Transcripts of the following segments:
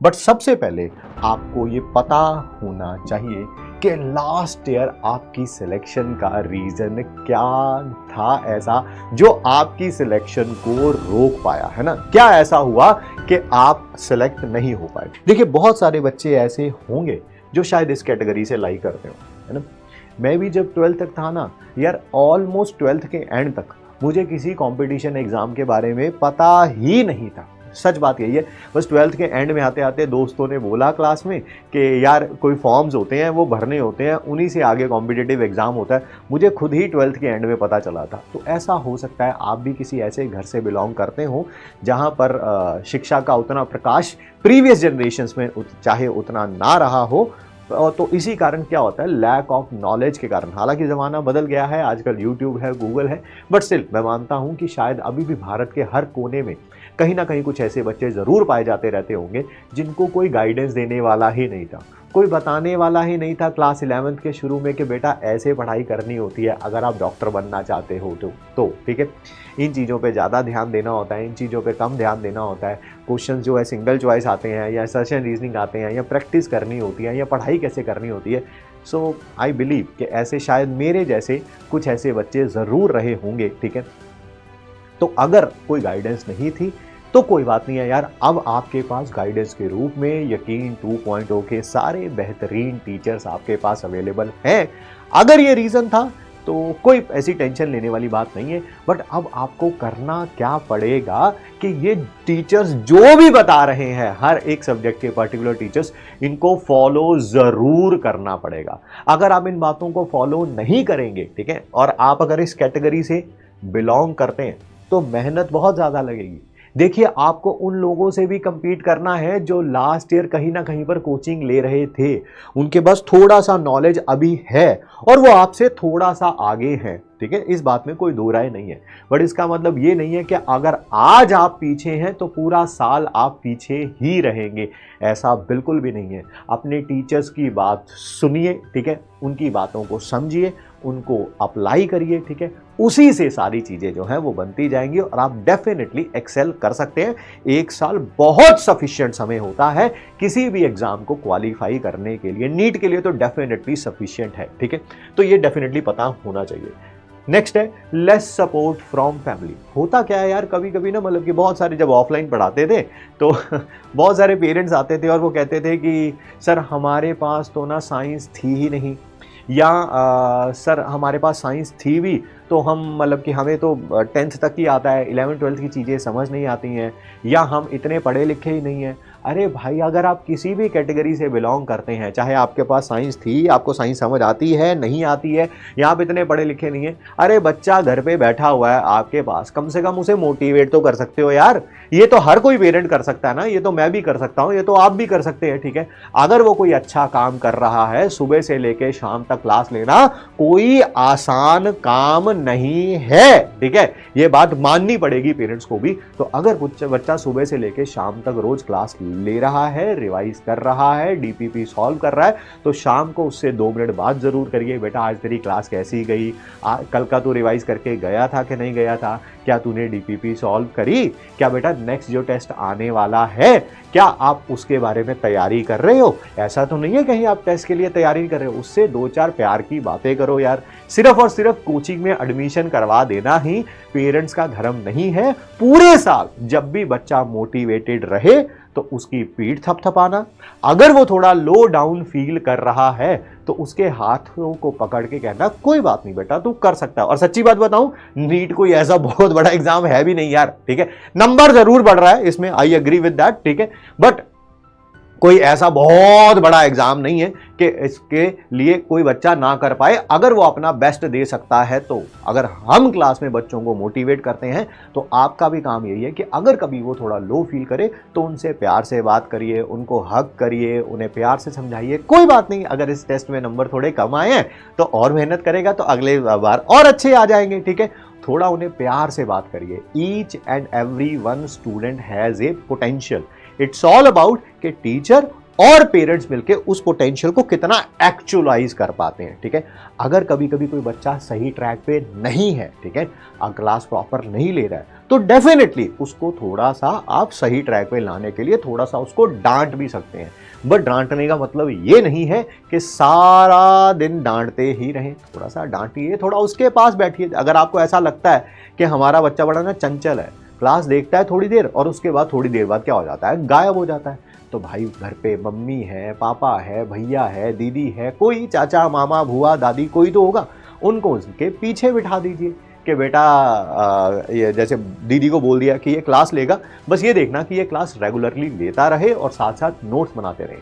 But सबसे पहले आपको ये पता होना चाहिए कि लास्ट ईयर आपकी सिलेक्शन का रीजन क्या था ऐसा जो आपकी सिलेक्शन को रोक पाया, है ना। क्या ऐसा हुआ कि आप सिलेक्ट नहीं हो पाए। देखिए, बहुत सारे बच्चे ऐसे होंगे जो शायद इस कैटेगरी से लाई करते हो, है ना। मैं भी जब 12th तक था ना यार, ऑलमोस्ट 12th के एंड तक मुझे किसी कंपटीशन एग्जाम के बारे में पता ही नहीं था। सच बात यही है। बस 12th के एंड में आते आते दोस्तों ने बोला क्लास में कि यार कोई फॉर्म्स होते हैं वो भरने होते हैं, उन्हीं से आगे कॉम्पिटिटिव एग्जाम होता है। मुझे खुद ही 12th के एंड में पता चला था। तो ऐसा हो सकता है आप भी किसी ऐसे घर से बिलोंग करते हो जहां पर शिक्षा का उतना प्रकाश प्रीवियस जनरेशन्स में चाहे उतना ना रहा हो। तो इसी कारण क्या होता है, लैक ऑफ नॉलेज के कारण। हालांकि ज़माना बदल गया है, आजकल यूट्यूब है, गूगल है, बट स्टिल मैं मानता हूं कि शायद अभी भी भारत के हर कोने में कहीं ना कहीं कुछ ऐसे बच्चे ज़रूर पाए जाते रहते होंगे जिनको कोई गाइडेंस देने वाला ही नहीं था, कोई बताने वाला ही नहीं था क्लास 11th के शुरू में कि बेटा ऐसे पढ़ाई करनी होती है अगर आप डॉक्टर बनना चाहते हो तो ठीक है। इन चीज़ों पे ज़्यादा ध्यान देना होता है, इन चीज़ों पे कम ध्यान देना होता है। क्वेश्चन जो है सिंगल चॉइस आते हैं या सर्शन रीजनिंग आते हैं या प्रैक्टिस करनी होती है या पढ़ाई कैसे करनी होती है। सो आई बिलीव कि ऐसे शायद मेरे जैसे कुछ ऐसे बच्चे ज़रूर रहे होंगे, ठीक है। तो अगर कोई गाइडेंस नहीं थी तो कोई बात नहीं है यार, अब आपके पास गाइडेंस के रूप में यकीन 2.0 के सारे बेहतरीन टीचर्स आपके पास अवेलेबल हैं। अगर ये रीज़न था तो कोई ऐसी टेंशन लेने वाली बात नहीं है। बट अब आपको करना क्या पड़ेगा कि ये टीचर्स जो भी बता रहे हैं, हर एक सब्जेक्ट के पर्टिकुलर टीचर्स, इनको फॉलो ज़रूर करना पड़ेगा। अगर आप इन बातों को फॉलो नहीं करेंगे, ठीक है, और आप अगर इस कैटेगरी से बिलोंग करते हैं तो मेहनत बहुत ज़्यादा लगेगी। देखिए, आपको उन लोगों से भी compete करना है जो लास्ट ईयर कहीं ना कहीं पर कोचिंग ले रहे थे। उनके पास थोड़ा सा नॉलेज अभी है और वो आपसे थोड़ा सा आगे हैं, ठीक है। इस बात में कोई दो राय नहीं है। बट इसका मतलब ये नहीं है कि अगर आज आप पीछे हैं तो पूरा साल आप पीछे ही रहेंगे, ऐसा बिल्कुल भी नहीं है। अपने टीचर्स की बात सुनिए, ठीक है, उनकी बातों को समझिए, उनको अप्लाई करिए, ठीक है। उसी से सारी चीज़ें जो हैं वो बनती जाएंगी और आप डेफिनेटली एक्सेल कर सकते हैं। एक साल बहुत सफिशिएंट समय होता है किसी भी एग्जाम को क्वालिफाई करने के लिए। नीट के लिए तो डेफिनेटली सफिशिएंट है, ठीक है। तो ये डेफिनेटली पता होना चाहिए। नेक्स्ट है लेस सपोर्ट फ्रॉम फैमिली। होता क्या है यार, कभी कभी ना, मतलब कि बहुत सारे जब ऑफलाइन पढ़ाते थे तो बहुत सारे पेरेंट्स आते थे और वो कहते थे कि सर हमारे पास तो ना साइंस थी ही नहीं, या सर हमारे पास साइंस थी भी तो हम, मतलब कि हमें तो 10th तक ही आता है, 11th 12th की चीज़ें समझ नहीं आती हैं, या हम इतने पढ़े लिखे ही नहीं हैं। अरे भाई, अगर आप किसी भी कैटेगरी से बिलोंग करते हैं, चाहे आपके पास साइंस थी, आपको साइंस समझ आती है नहीं आती है, या आप इतने पढ़े लिखे नहीं हैं, अरे बच्चा घर पे बैठा हुआ है आपके पास, कम से कम उसे मोटिवेट तो कर सकते हो यार। ये तो हर कोई पेरेंट कर सकता है ना, ये तो मैं भी कर सकता हूँ, ये तो आप भी कर सकते हैं, ठीक है। अगर वो कोई अच्छा काम कर रहा है, सुबह से लेके शाम तक क्लास लेना कोई आसान काम नहीं है, ठीक है। ये बात माननी पड़ेगी पेरेंट्स को भी। तो अगर बच्चा सुबह से लेके शाम तक रोज क्लास ले रहा है, रिवाइज कर रहा है, डीपीपी सॉल्व कर रहा है, तो शाम को उससे 2 मिनट बाद जरूर करिए, बेटा आज तेरी क्लास कैसी गई, कल का तू रिवाइज करके गया था कि नहीं गया था, क्या तूने डीपीपी सॉल्व करी, क्या बेटा नेक्स्ट जो टेस्ट आने वाला है क्या आप उसके बारे में तैयारी कर रहे हो। ऐसा तो नहीं है कहीं आप टेस्ट के लिए तैयारी कर रहे हो, उससे 2-4 प्यार की बातें करो यार। सिर्फ और सिर्फ कोचिंग में एडमिशन करवा देना ही पेरेंट्स का धर्म नहीं है। पूरे साल जब भी बच्चा मोटिवेटेड रहे तो उसकी पीठ थपथपाना, अगर वो थोड़ा लो डाउन फील कर रहा है तो उसके हाथों को पकड़ के कहना कोई बात नहीं बेटा, तू कर सकता है। और सच्ची बात बताऊं, नीट कोई ऐसा बहुत बड़ा एग्जाम है भी नहीं यार, ठीक है। नंबर जरूर बढ़ रहा है इसमें, आई एग्री विद दैट, ठीक है, बट कोई ऐसा बहुत बड़ा एग्जाम नहीं है कि इसके लिए कोई बच्चा ना कर पाए, अगर वो अपना बेस्ट दे सकता है तो। अगर हम क्लास में बच्चों को मोटिवेट करते हैं तो आपका भी काम यही है कि अगर कभी वो थोड़ा लो फील करे तो उनसे प्यार से बात करिए, उनको हग करिए, उन्हें प्यार से समझाइए। कोई बात नहीं, अगर इस टेस्ट में नंबर थोड़े कम आए हैं तो और मेहनत करेगा तो अगले बार और अच्छे आ जाएंगे, ठीक है। थोड़ा उन्हें प्यार से बात करिए। Each and every one student has a potential. It's all about कि टीचर और पेरेंट्स मिलके उस पोटेंशियल को कितना एक्चुअलाइज कर पाते हैं, ठीक है। अगर कभी कभी कोई बच्चा सही ट्रैक पे नहीं है, ठीक है, क्लास प्रॉपर नहीं ले रहा है, तो डेफिनेटली उसको थोड़ा सा आप सही ट्रैक पे लाने के लिए थोड़ा सा उसको डांट भी सकते हैं। बट डांटने का मतलब ये नहीं है कि सारा दिन डांटते ही रहें, थोड़ा सा डांटिए, थोड़ा उसके पास बैठिए। अगर आपको ऐसा लगता है कि हमारा बच्चा बड़ा ना चंचल है, क्लास देखता है थोड़ी देर और उसके बाद थोड़ी देर बाद क्या हो जाता है, गायब हो जाता है, तो भाई घर पे मम्मी है, पापा है, भैया है, दीदी है, कोई चाचा मामा बुआ दादी कोई तो होगा, उनको उसके पीछे बिठा दीजिए कि बेटा ये जैसे दीदी को बोल दिया कि ये क्लास लेगा, बस ये देखना कि ये क्लास रेगुलरली लेता रहे और साथ साथ नोट्स बनाते रहे।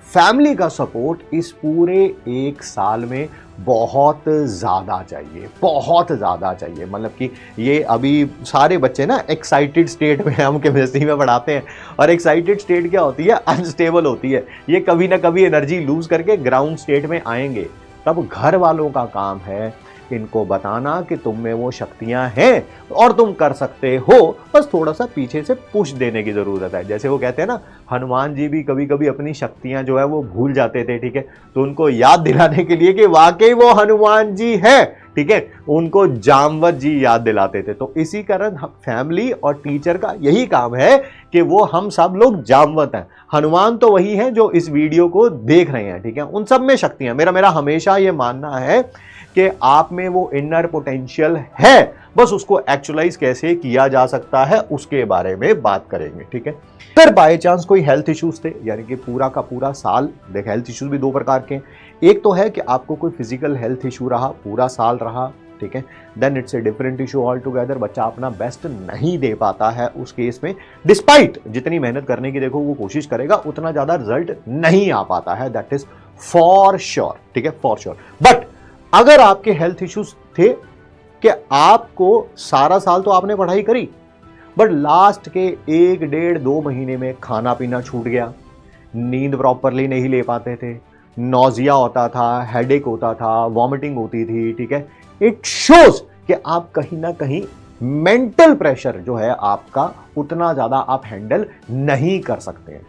फैमिली का सपोर्ट इस पूरे 1 साल में बहुत ज़्यादा चाहिए, बहुत ज़्यादा चाहिए। मतलब कि ये अभी सारे बच्चे ना एक्साइटेड स्टेट में हम केमिस्ट्री में पढ़ाते हैं, और एक्साइटेड स्टेट क्या होती है, अनस्टेबल होती है। ये कभी ना कभी एनर्जी लूज करके ग्राउंड स्टेट में आएंगे। तब घर वालों का काम है इनको बताना कि तुम में वो शक्तियां हैं और तुम कर सकते हो, बस थोड़ा सा पीछे से पुश देने की जरूरत है। जैसे वो कहते हैं ना, हनुमान जी भी कभी कभी अपनी शक्तियां जो है वो भूल जाते थे, ठीक है, तो उनको याद दिलाने के लिए कि वाकई वो हनुमान जी है, ठीक है, उनको जामवत जी याद दिलाते थे। तो इसी कारण फैमिली और टीचर का यही काम है कि वो हम सब लोग जामवत हैं। हनुमान तो वही है जो इस वीडियो को देख रहे हैं, ठीक है, उन सब में शक्तियां। मेरा हमेशा ये मानना है कि आप में वो इनर पोटेंशियल है, बस उसको एक्चुअलाइज कैसे किया जा सकता है उसके बारे में बात करेंगे, ठीक है। फिर बाय चांस कोई हेल्थ इश्यूज थे, यानी कि पूरा का पूरा साल, देख हेल्थ इश्यूज भी 2 प्रकार के हैं। एक तो है कि आपको कोई फिजिकल हेल्थ इशू रहा, पूरा साल रहा, ठीक है, then it's a different issue altogether. बच्चा अपना बेस्ट नहीं दे पाता है उस केस में, डिस्पाइट जितनी मेहनत करने की देखो वो कोशिश करेगा, उतना ज्यादा रिजल्ट नहीं आ पाता है, दैट इज फॉर श्योर, ठीक है, फॉर श्योर। बट अगर आपके हेल्थ इश्यूज थे कि आपको सारा साल तो आपने पढ़ाई करी, बट लास्ट के 1-1.5-2 महीने में खाना पीना छूट गया, नींद प्रॉपरली नहीं ले पाते थे, नौजिया होता था, हेडेक होता था, वॉमिटिंग होती थी, ठीक है, इट शोज कि आप कहीं ना कहीं मेंटल प्रेशर जो है आपका उतना ज्यादा आप हैंडल नहीं कर सकते हैं।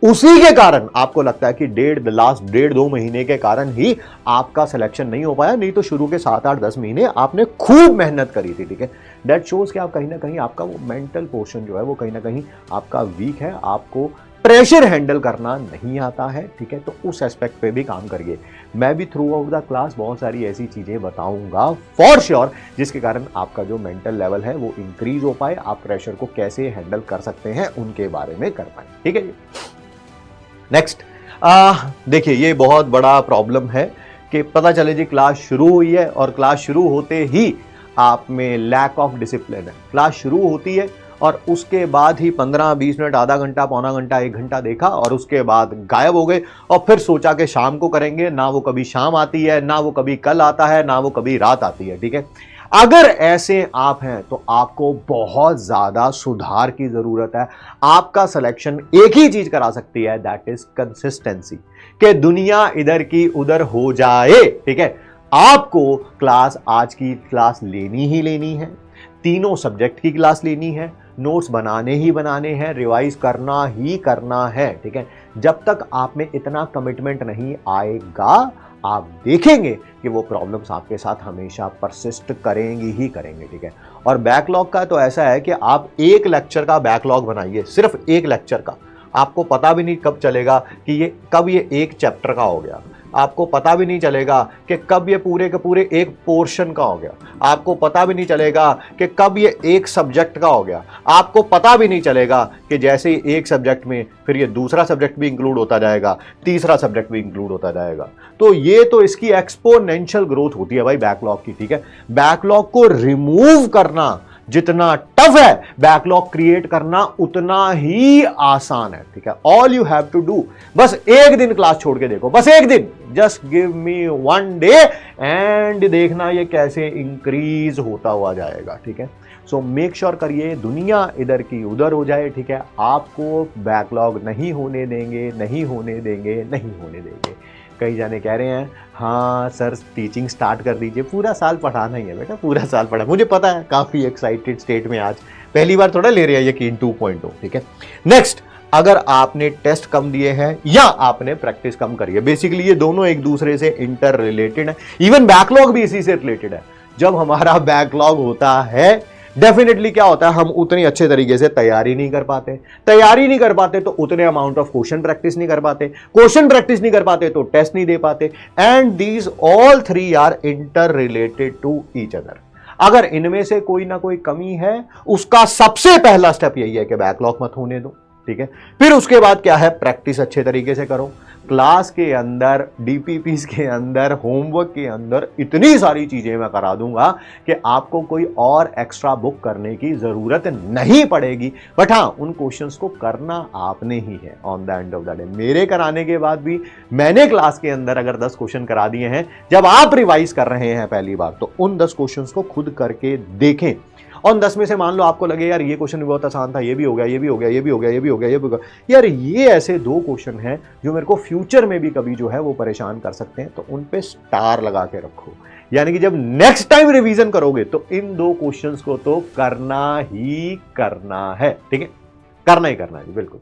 उसी के कारण आपको लगता है कि लास्ट 1.5-2 महीने के कारण ही आपका सिलेक्शन नहीं हो पाया, नहीं तो शुरू के 7-8-10 महीने आपने खूब मेहनत करी थी, ठीक है। दैट शोज कि आप कहीं ना कहीं आपका वो मेंटल पोर्शन जो है वो कहीं ना कहीं आपका वीक है, आपको प्रेशर हैंडल करना नहीं आता है, ठीक है, तो उस एस्पेक्ट पे भी काम करिए। मैं भी थ्रू आउट द क्लास बहुत सारी ऐसी चीजें बताऊंगा फॉर श्योर, जिसके कारण आपका जो मेंटल लेवल है वो इंक्रीज हो पाए, आप प्रेशर को कैसे हैंडल कर सकते हैं उनके बारे में कर पाए, ठीक है जी। नेक्स्ट, देखिए ये बहुत बड़ा प्रॉब्लम है कि पता चले जी क्लास शुरू हुई है और क्लास शुरू होते ही आप में लैक ऑफ डिसिप्लिन है। क्लास शुरू होती है और उसके बाद ही 15-20 मिनट, आधा घंटा, पौना घंटा, 1 घंटा देखा और उसके बाद गायब हो गए, और फिर सोचा कि शाम को करेंगे, ना वो कभी शाम आती है, ना वो कभी कल आता है, ना वो कभी रात आती है, ठीक है। अगर ऐसे आप हैं तो आपको बहुत ज्यादा सुधार की जरूरत है। आपका सिलेक्शन एक ही चीज करा सकती है, दैट इज कंसिस्टेंसी, कि दुनिया इधर की उधर हो जाए, ठीक है। आपको क्लास, आज की क्लास लेनी ही लेनी है, तीनों सब्जेक्ट की क्लास लेनी है, नोट्स बनाने ही बनाने हैं, रिवाइज करना ही करना है, ठीक है। जब तक आप में इतना कमिटमेंट नहीं आएगा, आप देखेंगे कि वो प्रॉब्लम्स आपके साथ हमेशा परसिस्ट करेंगी ही करेंगे, ठीक है। और बैकलॉग का तो ऐसा है कि आप एक लेक्चर का बैकलॉग बनाइए, सिर्फ एक लेक्चर का, आपको पता भी नहीं कब चलेगा कि ये कब ये एक चैप्टर का हो गया, आपको पता भी नहीं चलेगा कि कब ये पूरे के पूरे एक पोर्शन का हो गया, आपको पता भी नहीं चलेगा कि कब ये एक सब्जेक्ट का हो गया, आपको पता भी नहीं चलेगा कि जैसे ही एक सब्जेक्ट में फिर ये दूसरा सब्जेक्ट भी इंक्लूड होता जाएगा, तीसरा सब्जेक्ट भी इंक्लूड होता जाएगा। तो ये तो इसकी एक्सपोनेंशियल ग्रोथ होती है भाई बैकलॉग की, ठीक है। बैकलॉग को रिमूव करना जितना टफ है, बैकलॉग क्रिएट करना उतना ही आसान है, ठीक है। All you have to do, बस एक दिन क्लास छोड़ के देखो, बस एक दिन, just give me 1 day and देखना ये कैसे इंक्रीज होता हुआ जाएगा, ठीक है। सो मेक श्योर करिए दुनिया इधर की उधर हो जाए, ठीक है। आपको बैकलॉग नहीं होने देंगे, नहीं होने देंगे, नहीं होने देंगे। कई जाने कह रहे हैं हाँ सर टीचिंग स्टार्ट कर दीजिए, पूरा साल पढ़ाना ही है बेटा, पूरा साल पढ़ा, मुझे पता है काफ़ी एक्साइटेड स्टेट में आज पहली बार थोड़ा ले रहे हैं यकीन 2.0, ठीक है। नेक्स्ट, अगर आपने टेस्ट कम दिए हैं या आपने प्रैक्टिस कम करी है, बेसिकली ये दोनों एक दूसरे से इंटर रिलेटेड है, इवन बैकलॉग भी इसी से रिलेटेड है। जब हमारा बैकलॉग होता है डेफिनेटली क्या होता है, हम उतनी अच्छे तरीके से तैयारी नहीं कर पाते तो उतने अमाउंट ऑफ क्वेश्चन प्रैक्टिस नहीं कर पाते, क्वेश्चन प्रैक्टिस नहीं कर पाते तो टेस्ट नहीं दे पाते। And these all three are interrelated to each other. अगर इनमें से कोई ना कोई कमी है, उसका सबसे पहला स्टेप यही है कि बैकलॉग मत होने दो, ठीक है। फिर उसके बाद क्या है, प्रैक्टिस अच्छे तरीके से करो। क्लास के अंदर, डीपीपीस के अंदर, होमवर्क के अंदर इतनी सारी चीजें मैं करा दूंगा कि आपको कोई और एक्स्ट्रा बुक करने की जरूरत नहीं पड़ेगी। बट हाँ, उन क्वेश्चंस को करना आपने ही है on the end of the day. मेरे कराने के बाद भी मैंने क्लास के अंदर अगर 10 क्वेश्चन करा दिए हैं, जब आप रिवाइज कर रहे हैं पहली बार, तो उन 10 क्वेश्चंस को खुद करके देखें। और 10 में से मान लो आपको लगे यार ये क्वेश्चन भी बहुत आसान था, ये भी हो गया, ये भी हो गया, ये भी हो गया, ये भी हो गया, ये भी हो गया, यार ये ऐसे 2 क्वेश्चन हैं जो मेरे को फ्यूचर में भी कभी जो है वो परेशान कर सकते हैं, तो उन पे स्टार लगा के रखो। यानी कि जब नेक्स्ट टाइम रिवीजन करोगे तो इन 2 क्वेश्चंस को तो करना ही करना है, ठीक है, करना ही करना है, बिल्कुल।